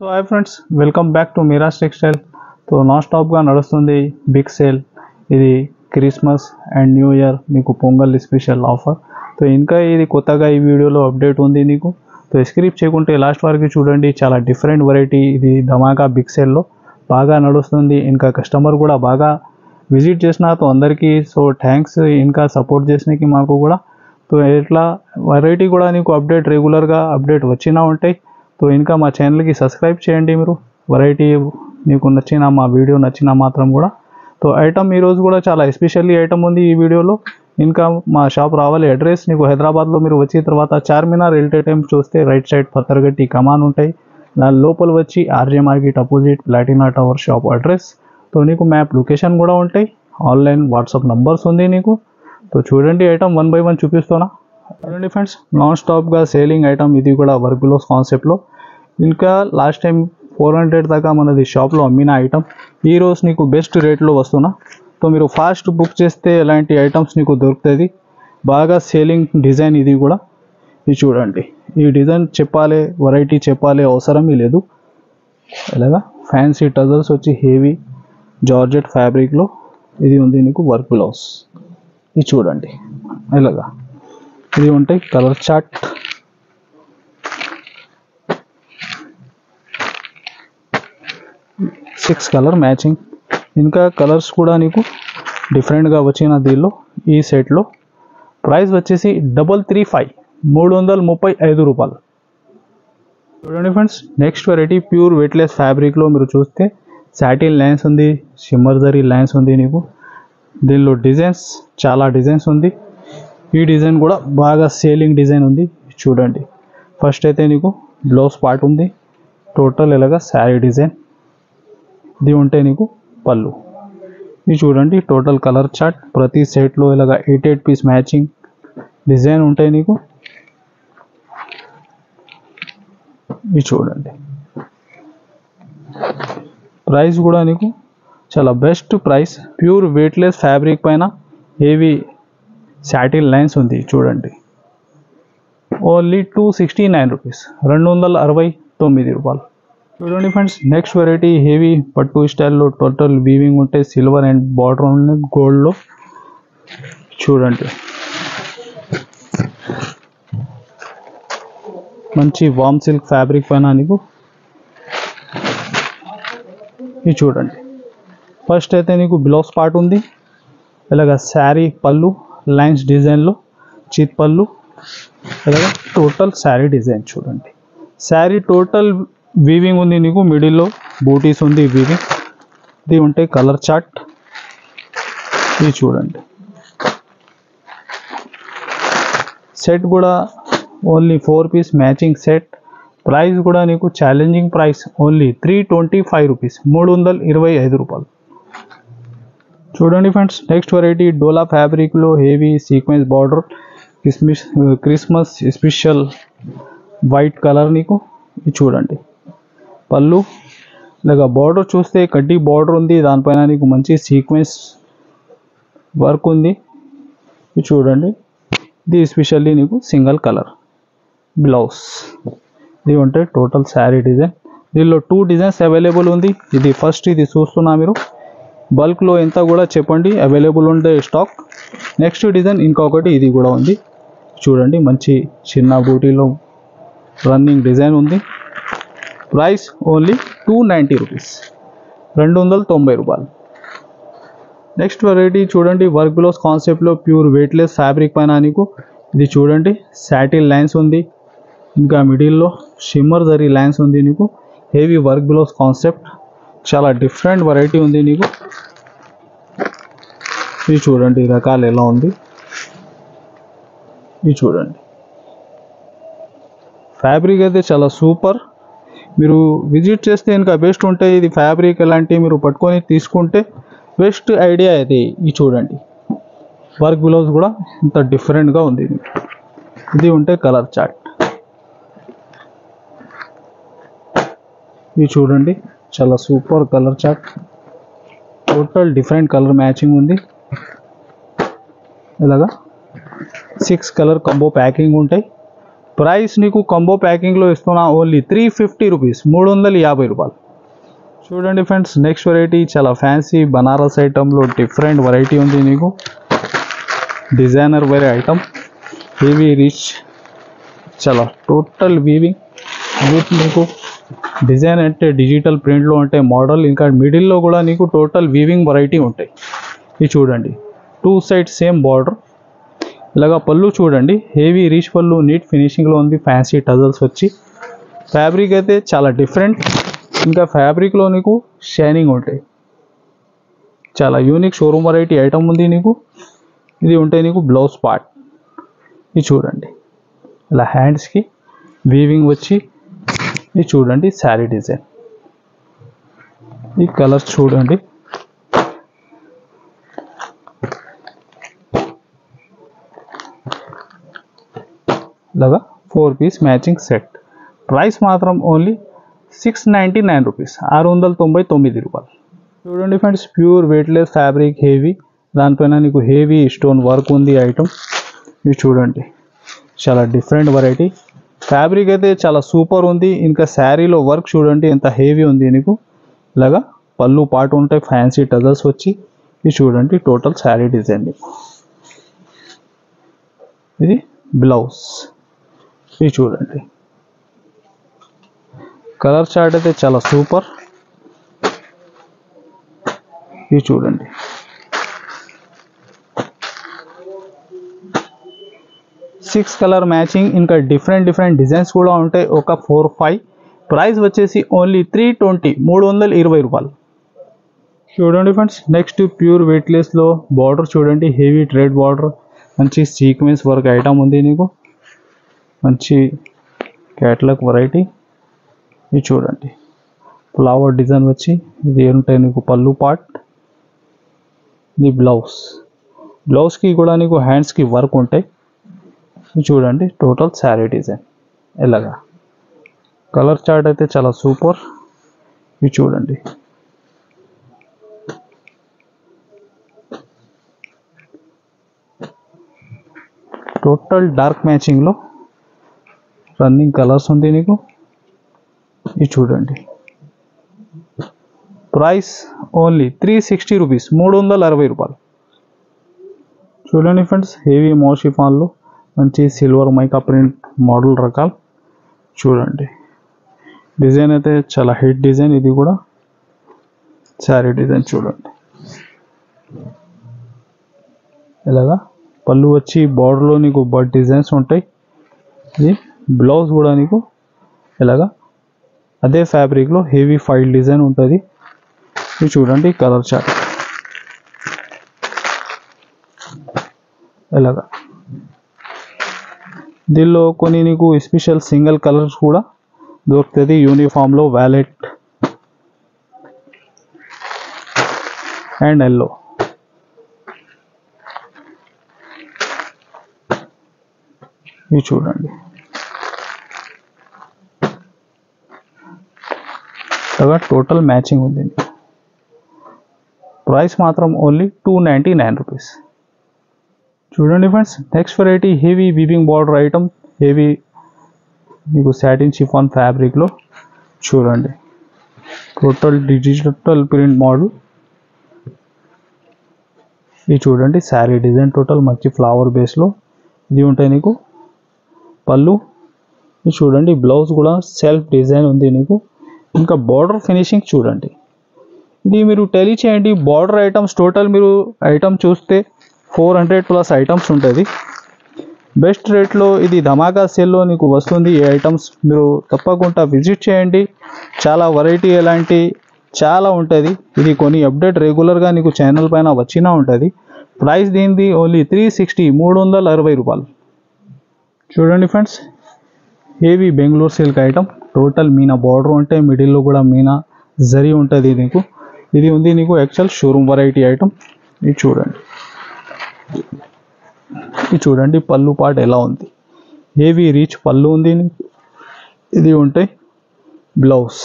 So hi friends, welcome back to Meeraj textile. So non స్టాప్గా నడుస్తుంది big sale. ఇది Christmas and new year మీకు Pongal special offer. So ఇంకా ఇది కొత్తగా ఈ వీడియోలో అప్డేట్ ఉంది నీకు. సో స్క్రిప్ట్ చేయకుంటే లాస్ట్ వరకు చూడండి, చాలా డిఫరెంట్ వెరైటీ. ఇది ధమాకా బిగ్ సేల్లో బాగా నడుస్తుంది. ఇంకా కస్టమర్ కూడా బాగా విజిట్ చేసిన తో అందరికీ సో థ్యాంక్స్. ఇంకా సపోర్ట్ చేసినకి మాకు కూడా. సో ఇట్లా వెరైటీ కూడా నీకు అప్డేట్ రెగ్యులర్గా అప్డేట్ వచ్చినా ఉంటాయి. సో ఇంకా మా ఛానల్కి సబ్స్క్రైబ్ చేయండి మీరు. వెరైటీ మీకు నచ్చిన మా వీడియో నచ్చినా మాత్రం కూడా. సో ఐటమ్ ఈరోజు కూడా చాలా ఎస్పెషల్లీ ఐటమ్ ఉంది ఈ వీడియోలో. ఇంకా మా షాప్ రావాలి అడ్రస్ నీకు హైదరాబాద్లో మీరు వచ్చిన తర్వాత చార్మినార్ ఎల్టే టైం చూస్తే రైట్ సైడ్ పత్తర్గట్టి కమాన్ ఉంటాయి. దాని లోపల వచ్చి RJ market opposite Platina tower shop address. So నీకు మ్యాప్ లొకేషన్ కూడా ఉంటాయి, ఆన్లైన్ వాట్సాప్ నంబర్స్ ఉంది నీకు. సో చూడండి ఐటమ్ వన్ బై వన్ చూపిస్తున్నా. చూడండి ఫ్రెండ్స్, నాన్ స్టాప్గా సేలింగ్ ఐటమ్ ఇది కూడా వర్క్ బ్లౌజ్ కాన్సెప్ట్లో. ఇంకా లాస్ట్ టైం 400 దాకా మనది షాప్లో అమ్మిన ఐటమ్ ఈరోజు నీకు బెస్ట్ రేట్లో వస్తున్నా. సో మీరు ఫాస్ట్ బుక్ చేస్తే ఎలాంటి ఐటమ్స్ నీకు దొరుకుతుంది. బాగా సేలింగ్ డిజైన్ ఇది కూడా. ఇది చూడండి, ఈ డిజైన్ చెప్పాలి, వెరైటీ చెప్పాలి అవసరమే లేదు. ఇలాగా ఫ్యాన్సీ టజల్స్ వచ్చి హెవీ జార్జెట్ ఫ్యాబ్రిక్లో ఇది ఉంది నీకు వర్క్ బ్లౌజ్. ఇది చూడండి ఇలాగా ఇది ఉంటాయి. Colour chart, 6 colour matching. ఇంకా కలర్స్ కూడా నీకు డిఫరెంట్గా వచ్చిన దీనిలో ఈ సెట్లో. ప్రైస్ వచ్చేసి 335 335 రూపాయలు. చూడండి friends, next variety pure weightless ఫ్యాబ్రిక్లో మీరు చూస్తే సాటిన్ లైన్స్ ఉంది, షిమ్మర్ జరీ లైన్స్ ఉంది నీకు. దీనిలో డిజైన్స్ చాలా డిజైన్స్ ఉంది. ఈ డిజైన్ కూడా బాగా సేలింగ్ డిజైన్ ఉంది. చూడండి, ఫస్ట్ అయితే నీకు బ్లౌజ్ పార్ట్ ఉంది. టోటల్ ఇలాగా శారీ డిజైన్ ఇది ఉంటే నీకు పళ్ళు. ఇది చూడండి టోటల్ కలర్ చార్ట్. ప్రతి సెట్లో ఇలాగా 8 పీస్ మ్యాచింగ్ డిజైన్ ఉంటాయి నీకు. ఇది చూడండి, ప్రైస్ కూడా నీకు చాలా best price. Pure weightless fabric పైన హెవీ సాటిన్ లైన్స్ ఉంది. చూడండి, ఓన్లీ 269 రూపీస్, 269 రూపాయలు. చూడండి ఫ్రెండ్స్, నెక్స్ట్ వెరైటీ హెవీ పట్టు స్టైల్లో టోటల్ వీవింగ్ ఉంటాయి. సిల్వర్ అండ్ బార్డర్ ఉంది గోల్డ్లో. చూడండి, మంచి వామ్ సిల్క్ ఫ్యాబ్రిక్ పైన నీకు. ఇది చూడండి, ఫస్ట్ అయితే నీకు బ్లౌజ్ పార్ట్ ఉంది. ఇలాగ శారీ పళ్ళు లైన్స్ డిజైన్లో చిత్ పళ్ళు. ఇలాగ టోటల్ శారీ డిజైన్ చూడండి. శారీ టోటల్ వీవింగ్ ఉంది నీకు. మిడిల్లో బూటీస్ ఉంది వీవింగ్. ఇది ఉంటాయి కలర్ చార్ట్. ఇది చూడండి, సెట్ కూడా only 4 piece matching set. Price కూడా నీకు ఛాలెంజింగ్ ప్రైస్, ఓన్లీ 325 రూపీస్, 325 రూపాయలు. చూడండి ఫ్రెండ్స్, నెక్స్ట్ వెరైటీ డోలా ఫ్యాబ్రిక్లో heavy sequence border Christmas special white colour నీకు. ఇది చూడండి, పళ్ళు ఇలాగ బార్డర్ చూస్తే కడ్డీ బార్డర్ ఉంది. దానిపైన నీకు మంచి సీక్వెన్స్ వర్క్ ఉంది. ఇది చూడండి, ఇది స్పెషల్లీ నీకు సింగిల్ కలర్ బ్లౌజ్. ఇది ఉంటాయి టోటల్ శారీ డిజైన్. దీనిలో 2 డిజైన్స్ అవైలబుల్ ఉంది. ఇది ఫస్ట్ ఇది చూస్తున్నా మీరు. బల్క్లో ఎంత కూడా చెప్పండి, అవైలబుల్ ఉండే స్టాక్. నెక్స్ట్ డిజైన్ ఇంకొకటి ఇది కూడా ఉంది. చూడండి, మంచి చిన్న బూటీలో రన్నింగ్ డిజైన్ ఉంది. ప్రైస్ ఓన్లీ 290 రూపీస్, 290 రూపాయలు. నెక్స్ట్ వెరైటీ చూడండి, వర్క్ బ్లౌజ్ కాన్సెప్ట్లో ప్యూర్ వెయిట్లెస్ ఫ్యాబ్రిక్ పైన నీకు. ఇది చూడండి, సాటిన్ లైన్స్ ఉంది. ఇంకా మిడిల్లో షిమ్మర్ జరీ లైన్స్ ఉంది నీకు. హెవీ వర్క్ బ్లౌజ్ కాన్సెప్ట్, చాలా డిఫరెంట్ వెరైటీ ఉంది నీకు. ఇది చూడండి రకాలు ఎలా ఉంది. ఇది చూడండి, ఫ్యాబ్రిక్ అయితే చాలా సూపర్. మీరు విజిట్ చేస్తే ఇంకా బెస్ట్ ఉంటాయి. ఇది ఫ్యాబ్రిక్ ఎలాంటి మీరు పట్టుకొని తీసుకుంటే బెస్ట్ ఐడియా అయితే. ఇది చూడండి, వర్క్ బ్లౌజ్ కూడా ఇంత డిఫరెంట్గా ఉంది. ఇది ఉంటే కలర్ చార్ట్. ఇది చూడండి, చాలా super colour chart. Total different colour matching ఉంది. ఇలాగా 6 కలర్ కాంబో ప్యాకింగ్ ఉంటాయి. ప్రైస్ నీకు కంబో ప్యాకింగ్లో ఇస్తున్నా ఓన్లీ 350 రూపీస్, 350 రూపాయలు. చూడండి ఫ్రెండ్స్, నెక్స్ట్ వెరైటీ చాలా ఫ్యాన్సీ బనారస్ ఐటంలో డిఫరెంట్ వెరైటీ ఉంది. నీకు డిజైనర్ వేరే ఐటమ్, హెవీ రిచ్, చాలా టోటల్ వీవింగ్ విత్ నీకు డిజైన్ అంటే డిజిటల్ ప్రింట్లో అంటే మోడల్, ఇంకా మిడిల్లో కూడా నీకు టోటల్ వీవింగ్ వెరైటీ ఉంటాయి. ఇది చూడండి, 2 సైడ్స్ సేమ్ బార్డర్. ఇలాగా పళ్ళు చూడండి, హెవీ రిచ్ పళ్ళు, నీట్ ఫినిషింగ్లో ఉంది, ఫ్యాన్సీ టజల్స్ వచ్చి. ఫ్యాబ్రిక్ అయితే చాలా డిఫరెంట్, ఇంకా ఫ్యాబ్రిక్లో నీకు షైనింగ్ ఉంటాయి. చాలా యూనిక్ షోరూమ్ వెరైటీ ఐటమ్ ఉంది నీకు. ఇది ఉంటాయి నీకు బ్లౌజ్ పార్ట్. ఇది చూడండి, ఇలా హ్యాండ్స్కి వీవింగ్ వచ్చి. ఇది చూడండి శారీ డిజైన్. ఈ కలర్స్ చూడండి, ఇలాగా 4 పీస్ మ్యాచింగ్ సెట్. ప్రైస్ మాత్రం ఓన్లీ 699 రూపీస్, 699 రూపాయలు. చూడండి friends, pure weightless fabric, heavy, దానిపైన నీకు హెవీ స్టోన్ వర్క్ ఉంది ఐటమ్. ఇది చూడండి, చాలా డిఫరెంట్ వెరైటీ. ఫ్యాబ్రిక్ అయితే చాలా సూపర్ ఉంది, ఇంకా శారీలో వర్క్ చూడండి ఎంత హెవీ ఉంది నీకు. ఇలాగా పళ్ళు పాటు ఉంటాయి, ఫ్యాన్సీ టజల్స్ వచ్చి. ఇది చూడండి టోటల్ శారీ డిజైన్. ఇది బ్లౌజ్. ఇది చూడండి, కలర్ చార్ట్ అయితే చాలా సూపర్. ఇది చూడండి, సిక్స్ కలర్ మ్యాచింగ్, ఇంకా డిఫరెంట్ డిజైన్స్ కూడా ఉంటాయి, ఒక 4-5. ప్రైస్ వచ్చేసి ఓన్లీ 320, 320 రూపాయలు. చూడండి ఫ్రెండ్స్, నెక్స్ట్ ప్యూర్ వెయిట్లెస్లో బార్డర్ చూడండి, హెవీ థ్రెడ్ బార్డర్, మంచి సీక్వెన్స్ వర్క్ ఐటమ్ ఉంది నీకు, మంచి క్యాటలాగ్ వెరైటీ. ఇది చూడండి, ఫ్లవర్ డిజైన్ వచ్చి. ఇది ఉంటాయి నీకు పళ్ళు పార్ట్. ఇది బ్లౌజ్కి కూడా నీకు హ్యాండ్స్కి వర్క్ ఉంటాయి. ఇది చూడండి టోటల్ శారీ డిజైన్. ఇలాగా కలర్ చార్ట్ అయితే చాలా సూపర్. ఇది చూడండి, టోటల్ డార్క్ మ్యాచింగ్లో రన్నింగ్ కలర్స్ ఉంది నీకు. ఇది చూడండి, ప్రైస్ ఓన్లీ 360 రూపీస్, 360 రూపాయలు. చూడండి ఫ్రెండ్స్, హెవీ మోషిఫాన్లో మంచి సిల్వర్ మైకా ప్రింట్ మోడల్ రకాలు. చూడండి డిజైన్ అయితే చాలా హిట్ డిజైన్. ఇది కూడా శారీ డిజైన్ చూడండి, ఇలాగా పళ్ళు వచ్చి బార్డర్లో నీకు బర్డ్ డిజైన్స్ ఉంటాయి. ఇది బ్లౌజ్ కూడా నీకు ఇలాగా అదే ఫ్యాబ్రిక్లో హెవీ ఫైల్ డిజైన్ ఉంటుంది. ఇది చూడండి కలర్ చార్ట్. ఇలాగా దీనిలో కొన్ని నీకు స్పెషల్ సింగిల్ కలర్స్ కూడా దొరుకుతుంది యూనిఫామ్లో, వ్యాలెట్ అండ్ ఎల్లో. ఇది చూడండి, అలాగా టోటల్ మ్యాచింగ్ ఉంది. ప్రైస్ మాత్రం ఓన్లీ 299 రూపీస్. చూడండి friends, next variety heavy weaving border item, heavy మీకు సాటిన్ షిఫాన్ ఫ్యాబ్రిక్లో. చూడండి టోటల్ డిజిటల్ ప్రింట్ మోడల్. ఇది చూడండి శారీ డిజైన్, టోటల్ మంచి ఫ్లవర్ బేస్లో. ఇది ఉంటాయి నీకు పళ్ళు. ఇది చూడండి బ్లౌజ్ కూడా సెల్ఫ్ డిజైన్ ఉంది నీకు. ఇంకా బార్డర్ ఫినిషింగ్ చూడండి. ఇది మీరు టెలీ చేయండి, బార్డర్ ఐటమ్స్ టోటల్ మీరు ఐటమ్ చూస్తే 400+ ఐటమ్స్ ఉంటుంది. బెస్ట్ రేట్లో ఇది ధమాకా సేల్లో నీకు వస్తుంది. ఈ ఐటమ్స్ మీరు తప్పకుండా విజిట్ చేయండి. చాలా వెరైటీ ఎలాంటి చాలా ఉంటుంది. ఇది కొన్ని అప్డేట్ రెగ్యులర్గా నీకు ఛానల్ పైన వచ్చినా ఉంటుంది. ప్రైస్ దీనిది ఓన్లీ 360, 360 రూపాయలు. చూడండి friends, heavy Bengaluru silk item, total Meena border ఉంటే మిడిల్లో కూడా మీనా జరీ ఉంటుంది నీకు. ఇది ఉంది నీకు యాక్చువల్ షోరూమ్ వెరైటీ ఐటమ్. ఇది చూడండి, ఇది చూడండి పళ్ళు పార్ట్ ఎలా ఉంది, హెవీ రిచ్ పళ్ళు ఉంది. ఇది ఉంటాయి బ్లౌజ్,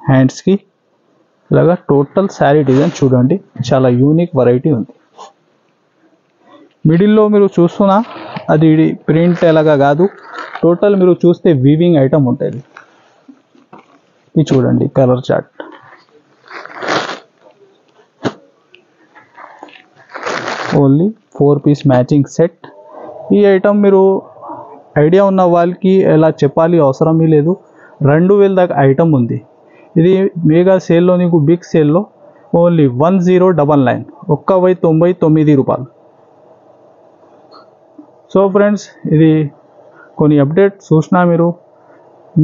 హ్యాండ్స్కి ఇలాగా టోటల్ శారీ డిజైన్ చూడండి, చాలా యూనిక్ వెరైటీ ఉంది. మిడిల్లో మీరు చూస్తున్నా అది ప్రింట్ ఎలాగా కాదు, టోటల్ మీరు చూస్తే వీవింగ్ ఐటమ్ ఉంటుంది. ఇది చూడండి colour chart. Only 4 piece matching set. ఈ ఐటమ్ మీరు ఐడియా ఉన్న వాళ్ళకి ఎలా చెప్పాలి అవసరమే లేదు. 2000 దాకా ఐటమ్ ఉంది. ఇది మెగా సేల్లో నీకు బిగ్ సేల్లో ఓన్లీ 1099 1,099 రూపాయలు. సో ఫ్రెండ్స్, ఇది కొన్ని అప్డేట్ చూసినా మీరు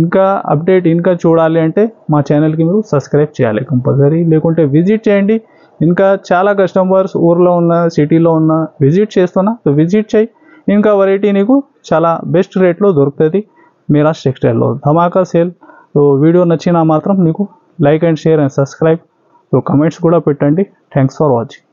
ఇంకా అప్డేట్ ఇంకా చూడాలి అంటే మా ఛానల్కి మీరు సబ్స్క్రైబ్ చేయాలి కంపల్సరీ, లేకుంటే విజిట్ చేయండి. ఇంకా చాలా కస్టమర్స్ ఊర్లో ఉన్న సిటీలో ఉన్న విజిట్ చేస్తున్నా, సో విజిట్ చేయి. ఇంకా వెరైటీ నీకు చాలా బెస్ట్ రేట్లో దొరుకుతుంది మీరాజ్ టెక్స్టైల్లో. ధమాకా సేల్. సో వీడియో నచ్చినా మాత్రం నీకు like and share and subscribe. So comments కూడా పెట్టండి. Thanks for watching.